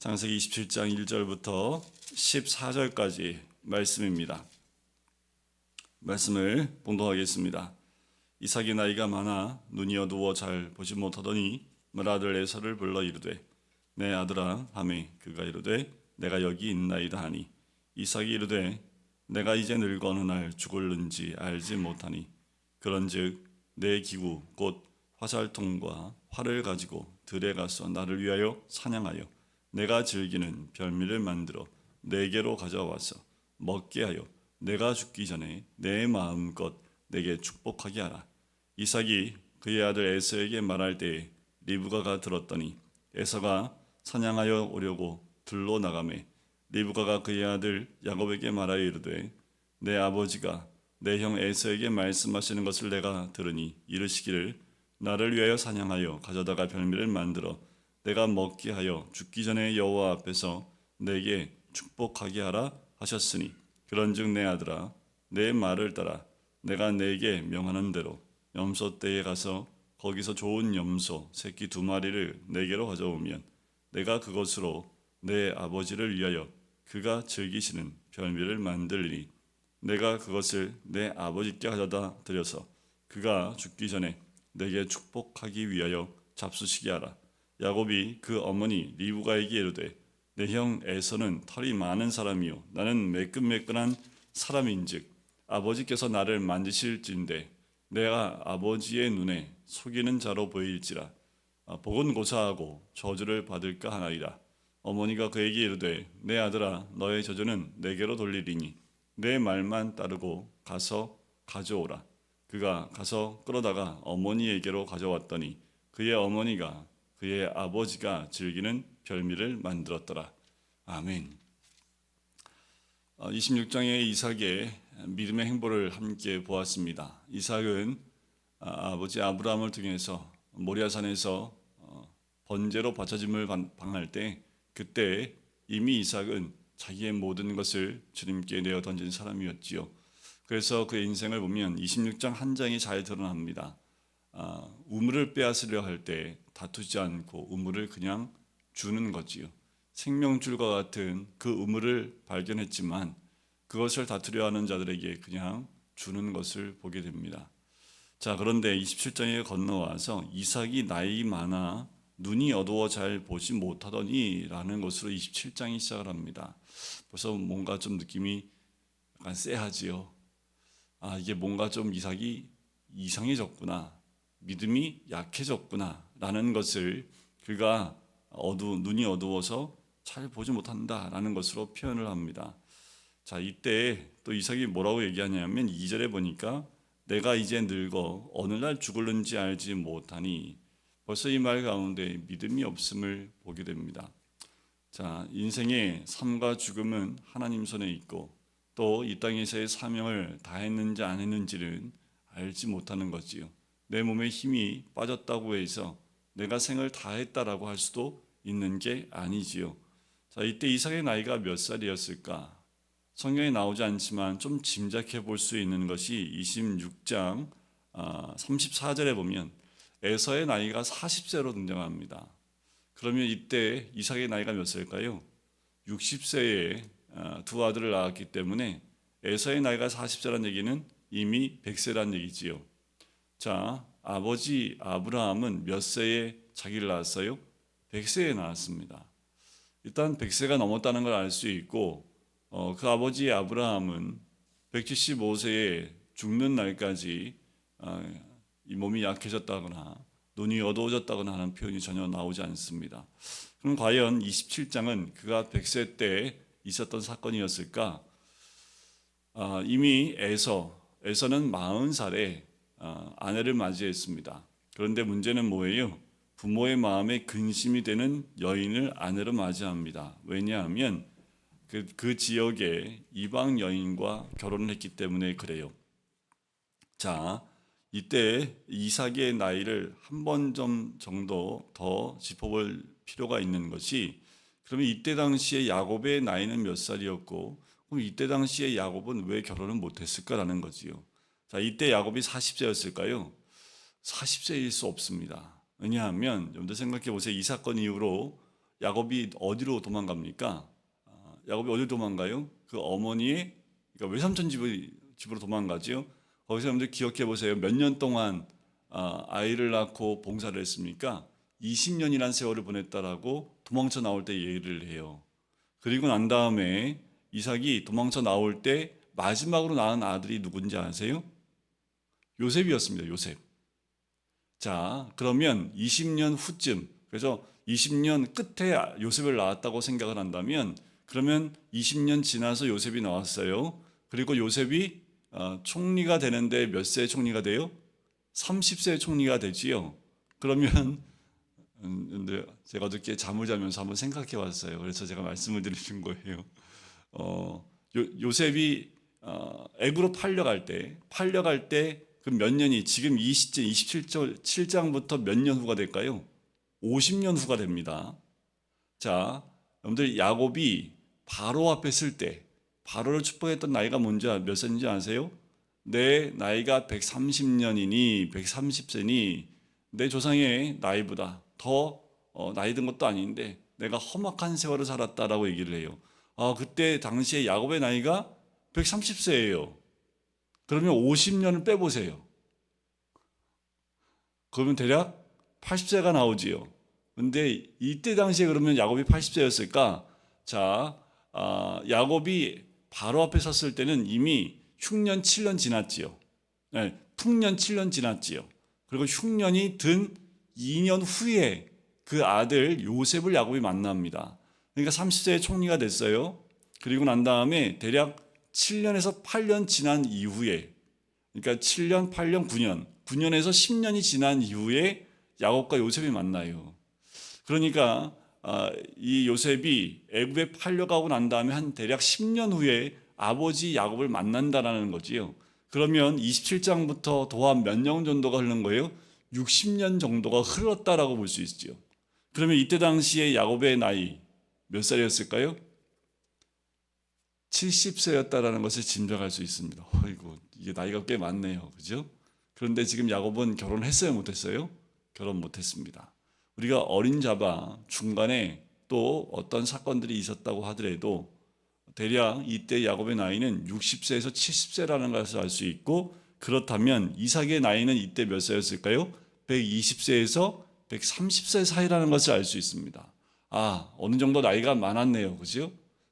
창세기 27장 1절부터 14절까지 말씀입니다. 말씀을 봉독하겠습니다. 이삭이 나이가 많아 눈이 어두워 잘 보지 못하더니 맏아들 에서를 불러 이르되 내 아들아 하매 그가 이르되 내가 여기 있나이다 하니 이삭이 이르되 내가 이제 늙어 어느 날 죽을는지 알지 못하니 그런즉 내 기구 곧 화살통과 활을 가지고 들에 가서 나를 위하여 사냥하여 내가 즐기는 별미를 만들어 내게로 가져와서 먹게 하여 내가 죽기 전에 내 마음껏 내게 축복하게 하라. 이삭이 그의 아들 에서에게 말할 때에 리브가가 들었더니 에서가 사냥하여 오려고 들로 나가매 리브가가 그의 아들 야곱에게 말하여 이르되 내 아버지가 내 형 에서에게 말씀하시는 것을 내가 들으니 이르시기를 나를 위하여 사냥하여 가져다가 별미를 만들어 내가 먹게 하여 죽기 전에 여호와 앞에서 내게 축복하게 하라 하셨으니 그런즉 내 아들아 내 말을 따라 내가 내게 명하는 대로 염소 떼에 가서 거기서 좋은 염소 새끼 2마리를 내게로 가져오면 내가 그것으로 내 아버지를 위하여 그가 즐기시는 별미를 만들리니 내가 그것을 내 아버지께 가져다 드려서 그가 죽기 전에 내게 축복하기 위하여 잡수시게 하라. 야곱이 그 어머니 리브가에게 이르되 내 형 에서는 털이 많은 사람이요 나는 매끈매끈한 사람인즉 아버지께서 나를 만지실진대 내가 아버지의 눈에 속이는 자로 보일지라 복은 고사하고 저주를 받을까 하나이라. 어머니가 그에게 이르되 내 아들아 너의 저주는 내게로 돌리리니 내 말만 따르고 가서 가져오라. 그가 가서 끌어다가 어머니에게로 가져왔더니 그의 어머니가 그의 아버지가 즐기는 별미를 만들었더라. 아멘. 26장의 이삭의 믿음의 행보를 함께 보았습니다. 이삭은 아버지 아브라함을 통해서 모리아산에서 번제로 바쳐짐을 당할 때 그때 이미 이삭은 자기의 모든 것을 주님께 내어 던진 사람이었지요. 그래서 그의 인생을 보면 26장 한 장이 잘 드러납니다. 우물을 빼앗으려 할 때 다투지 않고 우물을 그냥 주는 거지요. 생명줄과 같은 그 우물을 발견했지만 그것을 다투려 하는 자들에게 그냥 주는 것을 보게 됩니다. 자, 그런데 27장에 건너와서 이삭이 나이 많아 눈이 어두워 잘 보지 못하더니 라는 것으로 27장이 시작을 합니다. 벌써 뭔가 좀 느낌이 약간 쎄하지요. 이게 뭔가 좀 이삭이 이상해졌구나. 믿음이 약해졌구나 라는 것을 그가 눈이 어두워서 잘 보지 못한다라는 것으로 표현을 합니다. 자, 이때 또 이삭이 뭐라고 얘기하냐면 2절에 보니까 내가 이제 늙어 어느 날 죽을는지 알지 못하니 벌써 이 말 가운데 믿음이 없음을 보게 됩니다. 자, 인생의 삶과 죽음은 하나님 손에 있고 또 이 땅에서의 사명을 다했는지 안 했는지는 알지 못하는 거지요. 내 몸에 힘이 빠졌다고 해서 내가 생을 다했다라고 할 수도 있는 게 아니지요. 자, 이때 이삭의 나이가 몇 살이었을까? 성경에 나오지 않지만 좀 짐작해 볼 수 있는 것이 26장 34절에 보면 에서의 나이가 40세로 등장합니다. 그러면 이때 이삭의 나이가 몇 살일까요? 60세에 두 아들을 낳았기 때문에 에서의 나이가 40세라는 얘기는 이미 100세라는 얘기지요. 자, 아버지 아브라함은 몇 세에 자기를 낳았어요? 100세에 낳았습니다. 일단 100세가 넘었다는 걸 알 수 있고 그 아버지 아브라함은 175세에 죽는 날까지 이 몸이 약해졌다거나 눈이 어두워졌다거나 하는 표현이 전혀 나오지 않습니다. 그럼 과연 27장은 그가 100세 때 있었던 사건이었을까? 이미 에서는 40살에 아내를 맞이했습니다. 그런데 문제는 뭐예요? 부모의 마음에 근심이 되는 여인을 아내로 맞이합니다. 왜냐하면 그 지역에 이방 여인과 결혼을 했기 때문에 그래요. 자, 이때 이삭의 나이를 한 번 정도 더 짚어볼 필요가 있는 것이 그러면 이때 당시에 야곱의 나이는 몇 살이었고 그럼 이때 당시에 야곱은 왜 결혼을 못했을까라는 거지요. 자, 이때 야곱이 40세였을까요? 40세일 수 없습니다. 왜냐하면 여러분들 생각해 보세요. 이 사건 이후로 야곱이 어디로 도망갑니까? 야곱이 어디로 도망가요? 그 어머니의 그러니까 외삼촌 집으로 도망가죠. 거기서 여러분들 기억해 보세요. 몇 년 동안 아이를 낳고 봉사를 했습니까? 20년이라는 세월을 보냈다라고 도망쳐 나올 때 얘기를 해요. 그리고 난 다음에 이삭이 도망쳐 나올 때 마지막으로 낳은 아들이 누군지 아세요? 요셉이었습니다. 요셉. 자, 그러면 20년 후쯤, 그래서 20년 끝에 요셉을 낳았다고 생각을 한다면, 그러면 20년 지나서 요셉이 나왔어요. 그리고 요셉이 총리가 되는데 몇 세 총리가 돼요? 30세 총리가 되지요. 그러면 근데 제가 어저께 잠을 자면서 한번 생각해 봤어요. 그래서 제가 말씀을 드리는 거예요. 요셉이 애굽으로 팔려갈 때 그 몇 년이 지금 이 시점 27장부터 몇 년 후가 될까요? 50년 후가 됩니다. 자, 여러분들 야곱이 바로 앞에 쓸 때 바로를 축복했던 나이가 뭔지 몇 살인지 아세요? 내 나이가 130년이니 130세니 내 조상의 나이보다 더 나이 든 것도 아닌데 내가 험악한 세월을 살았다라고 얘기를 해요. 그때 당시에 야곱의 나이가 130세예요. 그러면 50년을 빼보세요. 그러면 대략 80세가 나오지요. 근데 이때 당시에 그러면 야곱이 80세였을까? 자, 야곱이 바로 앞에 섰을 때는 이미 흉년 7년 지났지요. 네, 풍년 7년 지났지요. 그리고 흉년이 든 2년 후에 그 아들 요셉을 야곱이 만납니다. 그러니까 30세에 총리가 됐어요. 그리고 난 다음에 대략 7년에서 8년 지난 이후에, 그러니까 7년, 8년, 9년에서 10년이 지난 이후에 야곱과 요셉이 만나요. 그러니까 이 요셉이 애굽에 팔려가고 난 다음에 한 대략 10년 후에 아버지 야곱을 만난다라는 거지요. 그러면 27장부터 도합 몇 년 정도가 흐른 거예요? 60년 정도가 흘렀다라고 볼 수 있죠. 그러면 이때 당시에 야곱의 나이 몇 살이었을까요? 70세였다라는 것을 짐작할 수 있습니다. 어이구, 이게 나이가 꽤 많네요. 그죠? 그런데 지금 야곱은 결혼했어요, 못했어요? 결혼 못했습니다. 우리가 어린 자바 중간에 또 어떤 사건들이 있었다고 하더라도 대략 이때 야곱의 나이는 60세에서 70세라는 것을 알 수 있고, 그렇다면 이삭의 나이는 이때 몇 세였을까요? 120세에서 130세 사이라는 것을 알 수 있습니다. 어느 정도 나이가 많았네요. 그죠?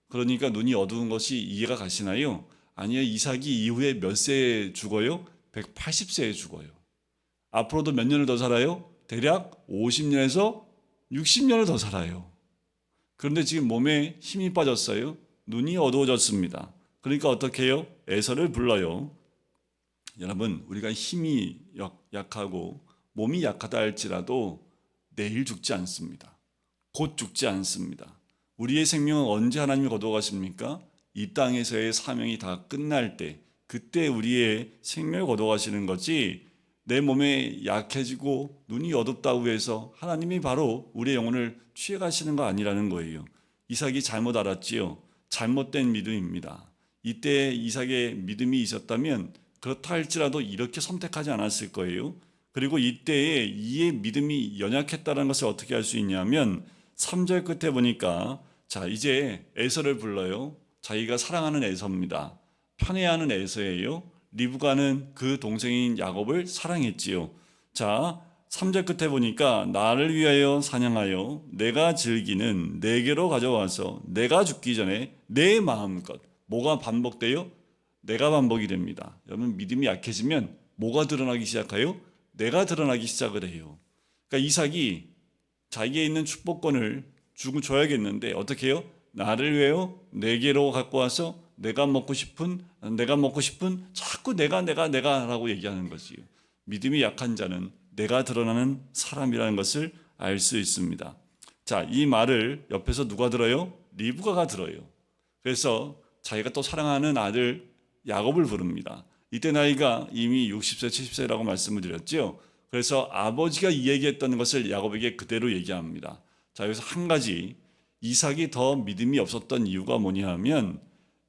그러니까 눈이 어두운 것이 이해가 가시나요? 아니요, 이삭이 이후에 몇 세에 죽어요? 180세에 죽어요. 앞으로도 몇 년을 더 살아요? 대략 50년에서 60년을 더 살아요. 그런데 지금 몸에 힘이 빠졌어요. 눈이 어두워졌습니다. 그러니까 어떻게 해요? 에서를 불러요. 여러분, 우리가 힘이 약하고 몸이 약하다 할지라도 내일 죽지 않습니다. 곧 죽지 않습니다. 우리의 생명은 언제 하나님이 거두어가십니까? 이 땅에서의 사명이 다 끝날 때, 그때 우리의 생명을 거두어가시는 거지, 내 몸에 약해지고 눈이 어둡다고 해서 하나님이 바로 우리의 영혼을 취해가시는 거 아니라는 거예요. 이삭이 잘못 알았지요. 잘못된 믿음입니다. 이때 이삭의 믿음이 있었다면 그렇다 할지라도 이렇게 선택하지 않았을 거예요. 그리고 이때에 이의 믿음이 연약했다는 것을 어떻게 알 수 있냐면 3절 끝에 보니까 자, 이제 에서를 불러요. 자기가 사랑하는 에서입니다. 편애하는 에서예요. 리브가는 그 동생인 야곱을 사랑했지요. 자, 3절 끝에 보니까 나를 위하여 사냥하여 내가 즐기는 내게로 가져와서 내가 죽기 전에 내 마음껏, 뭐가 반복돼요? 내가 반복이 됩니다. 여러분, 믿음이 약해지면 뭐가 드러나기 시작해요? 내가 드러나기 시작을 해요. 그러니까 이삭이 자기에 있는 축복권을 줘야겠는데 어떻게 해요? 나를 위하여 내게로 갖고 와서 내가 먹고 싶은 자꾸 내가라고 얘기하는 거지요. 믿음이 약한 자는 내가 드러나는 사람이라는 것을 알 수 있습니다. 자, 이 말을 옆에서 누가 들어요? 리브가가 들어요. 그래서 자기가 또 사랑하는 아들 야곱을 부릅니다. 이때 나이가 이미 60세, 70세라고 말씀을 드렸죠. 그래서 아버지가 이 얘기했던 것을 야곱에게 그대로 얘기합니다. 자, 여기서 한 가지, 이삭이 더 믿음이 없었던 이유가 뭐냐 하면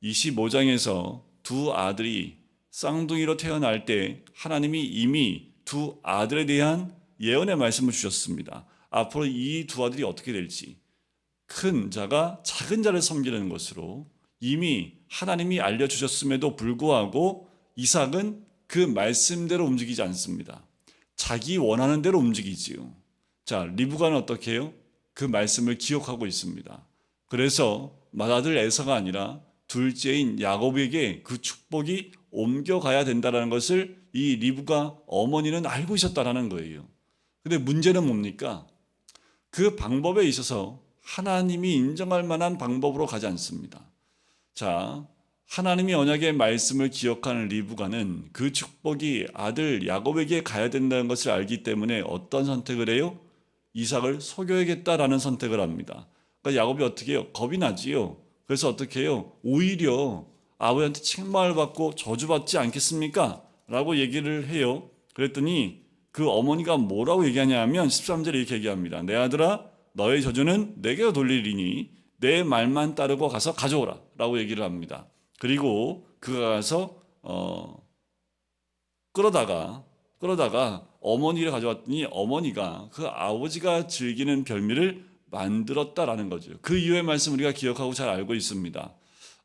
25장에서 두 아들이 쌍둥이로 태어날 때 하나님이 이미 두 아들에 대한 예언의 말씀을 주셨습니다. 앞으로 이 두 아들이 어떻게 될지, 큰 자가 작은 자를 섬기는 것으로 이미 하나님이 알려주셨음에도 불구하고 이삭은 그 말씀대로 움직이지 않습니다. 자기 원하는 대로 움직이지요. 자, 리브가는 어떻게 해요? 그 말씀을 기억하고 있습니다. 그래서 맏아들 에서가 아니라 둘째인 야곱에게 그 축복이 옮겨가야 된다는 것을 이 리브가 어머니는 알고 있었다는 거예요. 근데 문제는 뭡니까? 그 방법에 있어서 하나님이 인정할 만한 방법으로 가지 않습니다. 자, 하나님이 언약의 말씀을 기억하는 리브가는 그 축복이 아들 야곱에게 가야 된다는 것을 알기 때문에 어떤 선택을 해요? 이삭을 속여야겠다라는 선택을 합니다. 그러니까 야곱이 어떻게 해요? 겁이 나지요. 그래서 어떻게 해요? 오히려 아버지한테 책망을 받고 저주받지 않겠습니까? 라고 얘기를 해요. 그랬더니 그 어머니가 뭐라고 얘기하냐 하면 13절에 이렇게 얘기합니다. 내 아들아, 너의 저주는 내게 돌리리니 내 말만 따르고 가서 가져오라 라고 얘기를 합니다. 그리고 그가 가서 끌어다가 어머니를 가져왔더니 어머니가 그 아버지가 즐기는 별미를 만들었다라는 거죠. 그 이후의 말씀 우리가 기억하고 잘 알고 있습니다.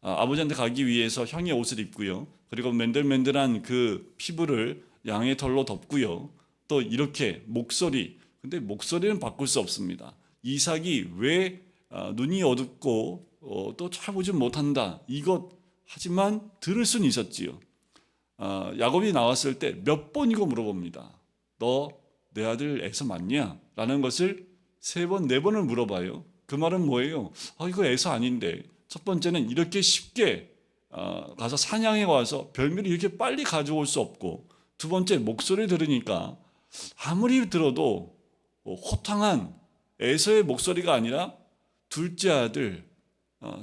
아버지한테 가기 위해서 형의 옷을 입고요. 그리고 맨들맨들한 그 피부를 양의 털로 덮고요. 또 이렇게 목소리, 근데 목소리는 바꿀 수 없습니다. 이삭이 왜 눈이 어둡고 또 잘 보지 못한다. 이것 하지만 들을 수는 있었지요. 야곱이 나왔을 때 몇 번이고 물어봅니다. 너 내 아들 에서 맞냐? 라는 것을 3번, 4번을 물어봐요. 그 말은 뭐예요? 이거 에서 아닌데. 첫 번째는 이렇게 쉽게 가서 사냥해 와서 별미를 이렇게 빨리 가져올 수 없고, 두 번째 목소리 들으니까 아무리 들어도 호탕한 에서의 목소리가 아니라 둘째 아들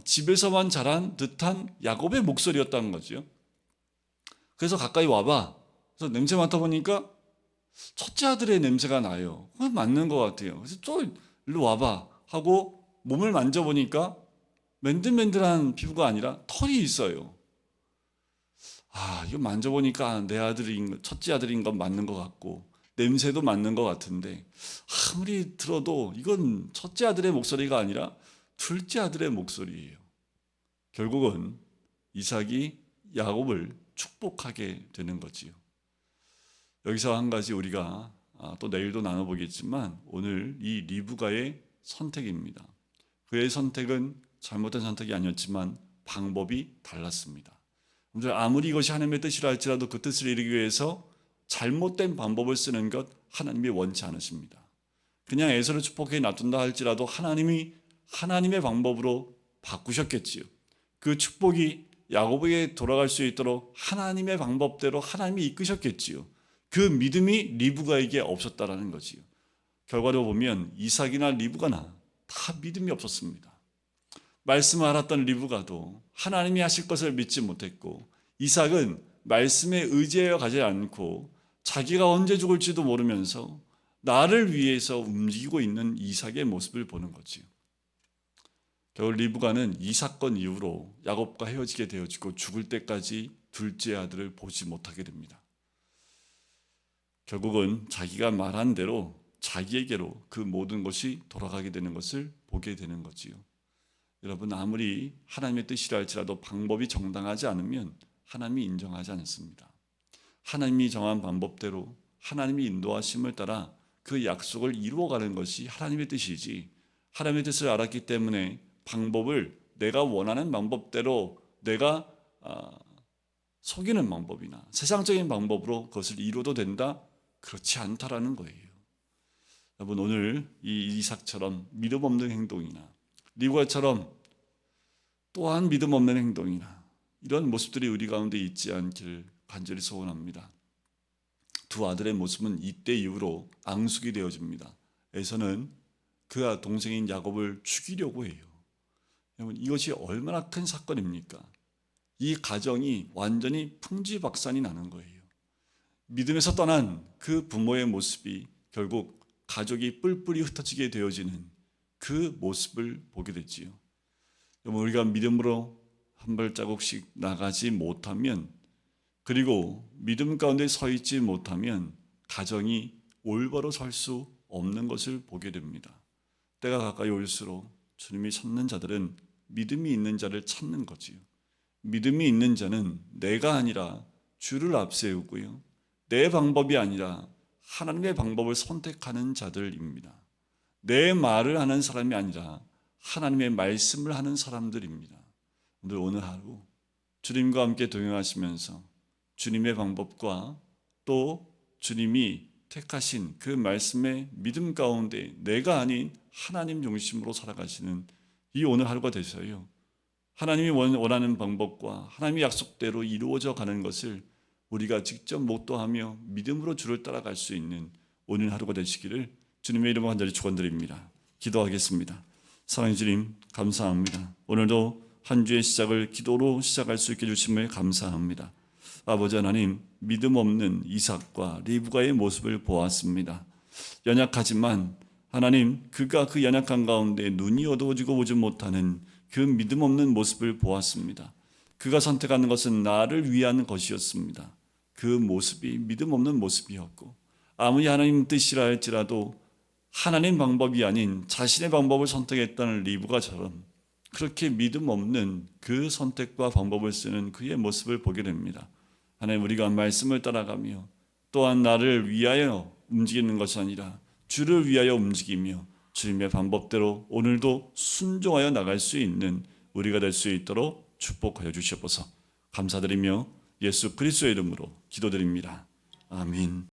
집에서만 자란 듯한 야곱의 목소리였다는 거죠. 그래서 가까이 와봐. 그래서 냄새 맡아보니까 첫째 아들의 냄새가 나요. 맞는 것 같아요. 그래서 좀 일로 와봐 하고 몸을 만져보니까 맨들맨들한 피부가 아니라 털이 있어요. 이거 만져보니까 내 아들인, 첫째 아들인 건 맞는 것 같고 냄새도 맞는 것 같은데 아무리 들어도 이건 첫째 아들의 목소리가 아니라 둘째 아들의 목소리예요. 결국은 이삭이 야곱을 축복하게 되는 거지요. 여기서 한 가지 우리가 또 내일도 나눠보겠지만 오늘 이 리브가의 선택입니다. 그의 선택은 잘못된 선택이 아니었지만 방법이 달랐습니다. 아무리 이것이 하나님의 뜻이라 할지라도 그 뜻을 이루기 위해서 잘못된 방법을 쓰는 것 하나님이 원치 않으십니다. 그냥 에서를 축복해 놔둔다 할지라도 하나님이 하나님의 방법으로 바꾸셨겠지요. 그 축복이 야곱에게 돌아갈 수 있도록 하나님의 방법대로 하나님이 이끄셨겠지요. 그 믿음이 리브가에게 없었다라는 거지요. 결과로 보면 이삭이나 리브가나 다 믿음이 없었습니다. 말씀을 알았던 리브가도 하나님이 하실 것을 믿지 못했고, 이삭은 말씀에 의지하여 가지 않고 자기가 언제 죽을지도 모르면서 나를 위해서 움직이고 있는 이삭의 모습을 보는 거지요. 결국 리브가는 이 사건 이후로 야곱과 헤어지게 되어지고 죽을 때까지 둘째 아들을 보지 못하게 됩니다. 결국은 자기가 말한 대로 자기에게로 그 모든 것이 돌아가게 되는 것을 보게 되는 거지요. 여러분, 아무리 하나님의 뜻이라 할지라도 방법이 정당하지 않으면 하나님이 인정하지 않습니다. 하나님이 정한 방법대로 하나님이 인도하심을 따라 그 약속을 이루어가는 것이 하나님의 뜻이지, 하나님의 뜻을 알았기 때문에 방법을 내가 원하는 방법대로 내가 속이는 방법이나 세상적인 방법으로 그것을 이루어도 된다? 그렇지 않다라는 거예요. 여러분, 오늘 이 이삭처럼 믿음 없는 행동이나 리브가처럼 또한 믿음 없는 행동이나 이런 모습들이 우리 가운데 있지 않기를 간절히 소원합니다. 두 아들의 모습은 이때 이후로 앙숙이 되어집니다. 에서는 그 동생인 야곱을 죽이려고 해요. 여러분, 이것이 얼마나 큰 사건입니까? 이 가정이 완전히 풍지박산이 나는 거예요. 믿음에서 떠난 그 부모의 모습이 결국 가족이 뿔뿔이 흩어지게 되어지는 그 모습을 보게 됐지요. 여러분, 우리가 믿음으로 한 발자국씩 나가지 못하면, 그리고 믿음 가운데 서 있지 못하면 가정이 올바로 설 수 없는 것을 보게 됩니다. 때가 가까이 올수록 주님이 찾는 자들은 믿음이 있는 자를 찾는 거지요. 믿음이 있는 자는 내가 아니라 주를 앞세우고요. 내 방법이 아니라 하나님의 방법을 선택하는 자들입니다. 내 말을 하는 사람이 아니라 하나님의 말씀을 하는 사람들입니다. 오늘 하루 주님과 함께 동행하시면서 주님의 방법과 또 주님이 택하신 그 말씀의 믿음 가운데 내가 아닌 하나님 중심으로 살아가시는 이 오늘 하루가 되셔요. 하나님이 원하는 방법과 하나님의 약속대로 이루어져 가는 것을 우리가 직접 목도하며 믿음으로 주를 따라갈 수 있는 오늘 하루가 되시기를 주님의 이름으로 간절히 축원드립니다. 기도하겠습니다. 사랑의 주님 감사합니다. 오늘도 한 주의 시작을 기도로 시작할 수 있게 주심을 감사합니다. 아버지 하나님, 믿음 없는 이삭과 리브가의 모습을 보았습니다. 연약하지만 하나님, 그가 그 연약한 가운데 눈이 어두워지고 보지 못하는 그 믿음 없는 모습을 보았습니다. 그가 선택하는 것은 나를 위한 것이었습니다. 그 모습이 믿음 없는 모습이었고, 아무리 하나님 뜻이라 할지라도 하나님 방법이 아닌 자신의 방법을 선택했다는 리브가처럼 그렇게 믿음 없는 그 선택과 방법을 쓰는 그의 모습을 보게 됩니다. 하나님, 우리가 말씀을 따라가며 또한 나를 위하여 움직이는 것이 아니라 주를 위하여 움직이며 주님의 방법대로 오늘도 순종하여 나갈 수 있는 우리가 될 수 있도록 축복하여 주시옵소서. 감사드리며 예수 그리스도의 이름으로 기도드립니다. 아멘.